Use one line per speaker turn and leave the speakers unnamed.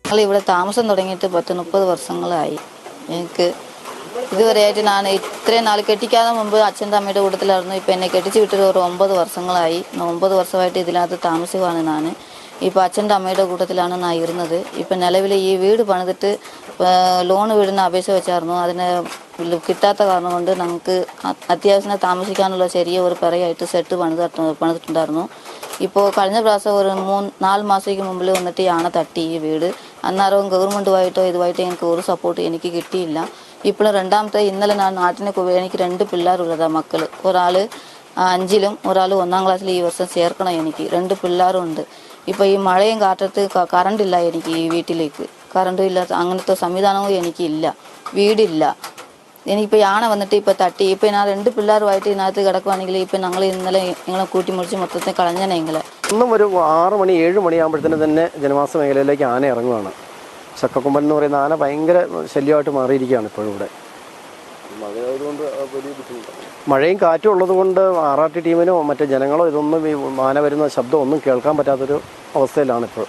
ഞങ്ങൾ ഇവിടെ താമസം തുടങ്ങിയിട്ട് 10-30 വർഷങ്ങളായി. എനിക്ക് ഇതുവരെയായിട്ട് ഞാൻ ഇത്രയും നാൾ കെട്ടിക്കാതെ മുമ്പ് അച്ഛൻ്റെ അമ്മയുടെ കൂട്ടത്തിലായിരുന്നു. ഇപ്പം എന്നെ കെട്ടിച്ച് വിട്ടിട്ട് ഒരു 9 വർഷങ്ങളായി. 9 വർഷമായിട്ട് ഇതിനകത്ത് താമസിക്കുവാണ് ഞാൻ. ഇപ്പോൾ അച്ഛൻ്റെ അമ്മയുടെ കൂട്ടത്തിലാണ് ഞാൻ ഇരുന്നത്. ഇപ്പം നിലവിൽ ഈ വീട് പണിതിട്ട് ലോണ് വീടിന് അപേക്ഷ വെച്ചായിരുന്നു. അതിന് കിട്ടാത്ത കാരണം കൊണ്ട് ഞങ്ങൾക്ക് അത്യാവശ്യം താമസിക്കാനുള്ള ചെറിയ ഒരു പെറയായിട്ട് സെറ്റ് പണിതിട്ടുണ്ടായിരുന്നു. ഇപ്പോൾ കഴിഞ്ഞ പ്രാവശ്യം ഒരു 3-4 മാസത്തേക്ക് മുമ്പിൽ വന്നിട്ട് യാണ് തട്ടി ഈ വീട്. അന്നേരവും ഗവൺമെൻറ്റുമായിട്ടോ ഇതുമായിട്ടോ എനിക്ക് ഒരു സപ്പോർട്ട് എനിക്ക് കിട്ടിയില്ല. ഇപ്പോൾ രണ്ടാമത്തെ ഇന്നലെ ഞാൻ നാട്ടിനെ എനിക്ക് 2 പിള്ളേരുള്ളതാണ് മക്കൾ. ഒരാൾ 5ലും ഒരാൾ 1ാം ക്ലാസ്സിൽ ഈ വർഷം ചേർക്കണം. എനിക്ക് 2 പിള്ളേരും ഉണ്ട്. ഇപ്പോൾ ഈ മഴയും കാറ്റത്ത് കറണ്ടില്ല എനിക്ക് ഈ വീട്ടിലേക്ക്. കറണ്ടും ഇല്ല, അങ്ങനത്തെ സംവിധാനവും എനിക്കില്ല, വീടില്ല. എനിക്കിപ്പോൾ യാണ വന്നിട്ട് ഇപ്പോൾ തട്ടി. ഇപ്പോൾ ഞാൻ 2 പിള്ളേരുമായിട്ട് ഇതിനകത്ത് കിടക്കുവാണെങ്കിൽ ഇപ്പം ഞങ്ങൾ ഇന്നലെ നിങ്ങളെ കൂട്ടിമുടിച്ച് മൊത്തത്തിൽ കളഞ്ഞനെ.
ഇന്നും ഒരു 6 മണി 7 മണിയാകുമ്പോഴത്തേനും തന്നെ ജനവാസ മേഖലയിലേക്ക് ആന ഇറങ്ങുകയാണ്. ചക്കക്കൊമ്പൻ എന്ന് പറയുന്ന ആന ഭയങ്കര ശല്യമായിട്ട് മാറിയിരിക്കുകയാണ് ഇപ്പോഴും ഇവിടെ. മഴയും കാറ്റും ഉള്ളത് കൊണ്ട് RRT ടീമിനോ മറ്റു ജനങ്ങളോ ഇതൊന്നും ഈ ആന വരുന്ന ശബ്ദം ഒന്നും കേൾക്കാൻ പറ്റാത്തൊരു അവസ്ഥയിലാണ് ഇപ്പോൾ.